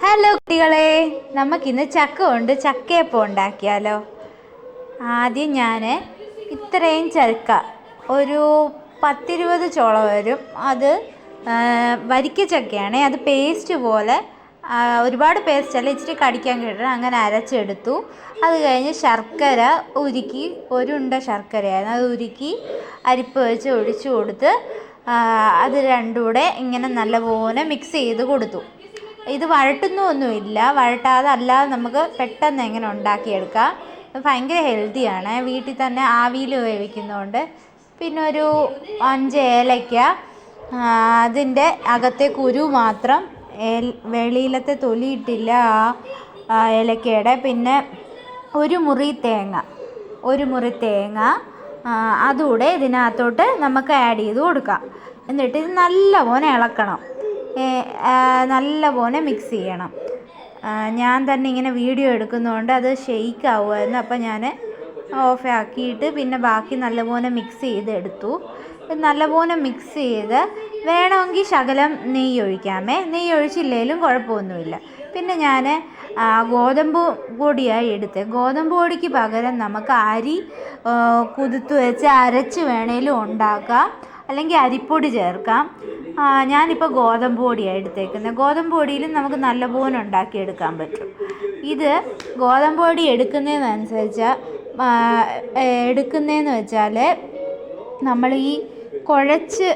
Hello കുട്ടികളെ, നമുക്കിന്ന് ചക്ക കൊണ്ട് ചക്കയപ്പം ഉണ്ടാക്കിയാലോ. ആദ്യം ഞാൻ ഇത്രയും ചക്ക ഒരു 10-20 ചോള വരും. അത് വരിക്ക ചക്കയാണ്. അത് പേസ്റ്റ് പോലെ, ഒരുപാട് പേസ്റ്റ് അല്ല, ഇച്ചിരി കടിക്കാൻ കിട്ടണം, അങ്ങനെ അരച്ചെടുത്തു. അത് കഴിഞ്ഞ് ശർക്കര ഉരുക്കി, ഒരു ഉണ്ട ശർക്കരയായിരുന്നു, അത് ഉരുക്കി അരിപ്പ് വെച്ച് ഒഴിച്ചു കൊടുത്ത് അത് രണ്ടും കൂടെ ഇങ്ങനെ നല്ലപോലെ മിക്സ് ചെയ്ത് കൊടുത്തു. ഇത് വഴട്ടുന്നൊന്നുമില്ല, വഴട്ടാതെ അല്ലാതെ നമുക്ക് പെട്ടെന്ന് എങ്ങനെ ഉണ്ടാക്കിയെടുക്കാം. ഭയങ്കര ഹെൽത്തിയാണ്, വീട്ടിൽ തന്നെ ആവിയിൽ വേവിക്കുന്നതുകൊണ്ട്. പിന്നെ ഒരു 5 ഏലയ്ക്ക, അതിൻ്റെ അകത്തെ കുരു മാത്രം, വെളിയിലത്തെ തൊലിയിട്ടില്ല ആ ഏലക്കയുടെ. പിന്നെ ഒരു മുറി തേങ്ങ അതുകൂടെ ഇതിനകത്തോട്ട് നമുക്ക് ആഡ് ചെയ്ത് കൊടുക്കാം. എന്നിട്ട് ഇത് നല്ലപോലെ ഇളക്കണം, നല്ലപോലെ മിക്സ് ചെയ്യണം. ഞാൻ തന്നെ ഇങ്ങനെ വീഡിയോ എടുക്കുന്നതുകൊണ്ട് അത് ഷെയ്ക്ക് ആവുമായിരുന്നു, അപ്പം ഞാൻ ഓഫ് ആക്കിയിട്ട് പിന്നെ ബാക്കി നല്ലപോലെ മിക്സ് ചെയ്തെടുത്തു. നല്ലപോലെ മിക്സ് ചെയ്ത് വേണമെങ്കിൽ ശകലം നെയ്യ് ഒഴിക്കാമേ, നെയ്യ് ഒഴിച്ചില്ലെങ്കിലും കുഴപ്പമൊന്നുമില്ല. പിന്നെ ഞാൻ ഗോതമ്പ് പൊടിയായി എടുത്ത്, ഗോതമ്പ് പൊടിക്ക് പകരം നമുക്ക് അരി കുതിർത്ത് വെച്ച് അരച്ച് വേണേലും ഉണ്ടാക്കാം, അല്ലെങ്കിൽ അരിപ്പൊടി ചേർക്കാം. ഞാനിപ്പോൾ ഗോതമ്പ് പൊടിയാണ് എടുത്തേക്കുന്നത്. ഗോതമ്പ് പൊടിയിലും നമുക്ക് നല്ലപോലെ ഉണ്ടാക്കിയെടുക്കാൻ പറ്റും. ഇത് ഗോതമ്പ് പൊടി എടുക്കുന്നതെന്ന് വെച്ചാൽ നമ്മൾ ഈ കുഴച്ച്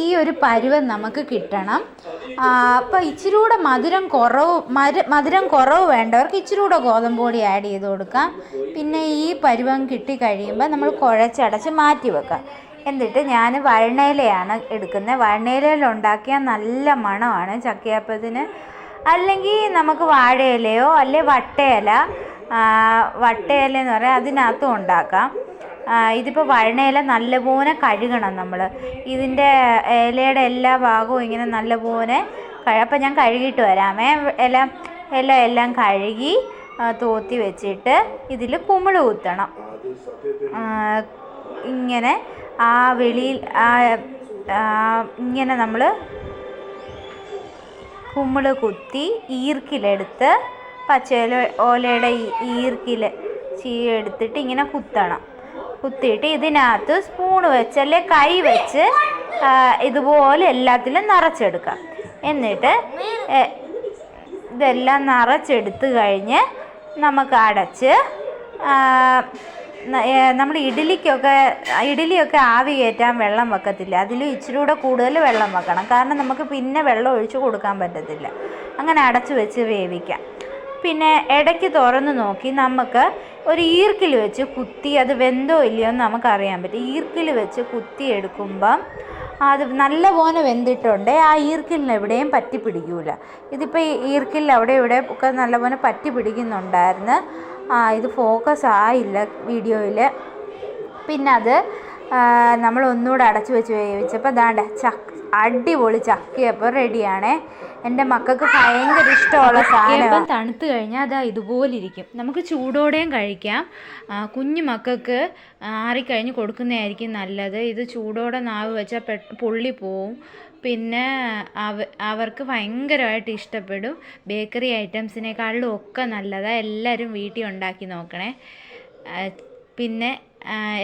ഈ ഒരു പരുവം നമുക്ക് കിട്ടണം. അപ്പോൾ ഇച്ചിരി കൂടെ മധുരം കുറവ് വേണ്ടവർക്ക് ഇച്ചിരി കൂടെ ഗോതമ്പ് പൊടി ആഡ് ചെയ്ത് കൊടുക്കാം. പിന്നെ ഈ പരുവം കിട്ടിക്കഴിയുമ്പോൾ നമ്മൾ കുഴച്ചടച്ച് മാറ്റി വെക്കാം. എന്നിട്ട് ഞാൻ വഴണയിലയാണ് എടുക്കുന്നത്. വഴണയിലയിൽ ഉണ്ടാക്കിയാൽ നല്ല മണമാണ് ചക്കയപ്പത്തിന്. അല്ലെങ്കിൽ നമുക്ക് വാഴയിലയോ അല്ലെ വട്ടയില എന്ന് പറയാം, അതിനകത്തും ഉണ്ടാക്കാം. ഇതിപ്പോൾ വഴണയില നല്ലപോലെ കഴുകണം നമ്മൾ. ഇതിൻ്റെ ഇലയുടെ എല്ലാ ഭാഗവും ഇങ്ങനെ നല്ലപോലെ അപ്പം ഞാൻ കഴുകിയിട്ട് വരാമേ. എല്ലാം കഴുകി തോത്തി വെച്ചിട്ട് ഇതിൽ കുമിള് കുത്തണം. ഇങ്ങനെ ഇങ്ങനെ നമ്മൾ കുമിള് കുത്തി ഈർക്കിലെടുത്ത്, ഓലയുടെ ഈർക്കിൽ എടുത്തിട്ട് ഇങ്ങനെ കുത്തിയിട്ട് ഇതിനകത്ത് സ്പൂണ് വെച്ച് അല്ലെ കൈ വെച്ച് ഇതുപോലെ എല്ലാത്തിലും നിറച്ചെടുക്കാം. എന്നിട്ട് ഇതെല്ലാം നിറച്ചെടുത്ത് കഴിഞ്ഞ് നമുക്ക് അടച്ച്, നമ്മൾ ഇഡ്ഡലിയൊക്കെ ആവി കയറ്റാൻ വെള്ളം വെക്കത്തില്ല, അതിലും ഇച്ചിരി കൂടെ കൂടുതൽ വെള്ളം വെക്കണം. കാരണം നമുക്ക് പിന്നെ വെള്ളം ഒഴിച്ച് കൊടുക്കാൻ പറ്റത്തില്ല. അങ്ങനെ അടച്ച് വെച്ച് വേവിക്കാം. പിന്നെ ഇടയ്ക്ക് തുറന്ന് നോക്കി നമുക്ക് ഒരു ഈർക്കിൽ വെച്ച് കുത്തി, അത് വെന്തോ ഇല്ലയോ എന്ന് നമുക്കറിയാൻ പറ്റും. ഈർക്കിൽ വെച്ച് കുത്തി എടുക്കുമ്പം അത് നല്ലപോലെ വെന്തിട്ടുണ്ട്. ആ ഈർക്കിലിന് എവിടെയും പറ്റി പിടിക്കില്ല. ഇതിപ്പോൾ ഈർക്കിൽ അവിടെ ഇവിടെ ഒക്കെ നല്ലപോലെ പറ്റി പിടിക്കുന്നുണ്ടായിരുന്നു. ഇത് ഫോക്കസ് ആയില്ല വീഡിയോയിൽ. പിന്നെ അത് നമ്മൾ ഒന്നുകൂടെ അടച്ചു വെച്ച് വേവിച്ചപ്പോൾ ദാണ്ട അടിപൊളി ചക്കയപ്പം റെഡിയാണേ. എൻ്റെ മക്കൾക്ക് ഭയങ്കര ഇഷ്ടമുള്ള സാധനം. തണുത്ത് കഴിഞ്ഞാൽ അതാ ഇതുപോലെ ഇരിക്കും. നമുക്ക് ചൂടോടെയും കഴിക്കാം. കുഞ്ഞു മക്കൾക്ക് ആറിക്കഴിഞ്ഞ് കൊടുക്കുന്നതായിരിക്കും നല്ലത്. ഇത് ചൂടോടെ നാവ് വെച്ചാൽ പൊള്ളി പോവും. പിന്നെ അവർക്ക് ഭയങ്കരമായിട്ട് ഇഷ്ടപ്പെടും. ബേക്കറി ഐറ്റംസിനേക്കാളിലും ഒക്കെ നല്ലതാണ്. എല്ലാവരും വീട്ടിൽ ഉണ്ടാക്കി നോക്കണേ. പിന്നെ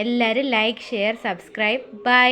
എല്ലാവരും ലൈക്ക്, ഷെയർ, സബ്സ്ക്രൈബ്. ബൈ.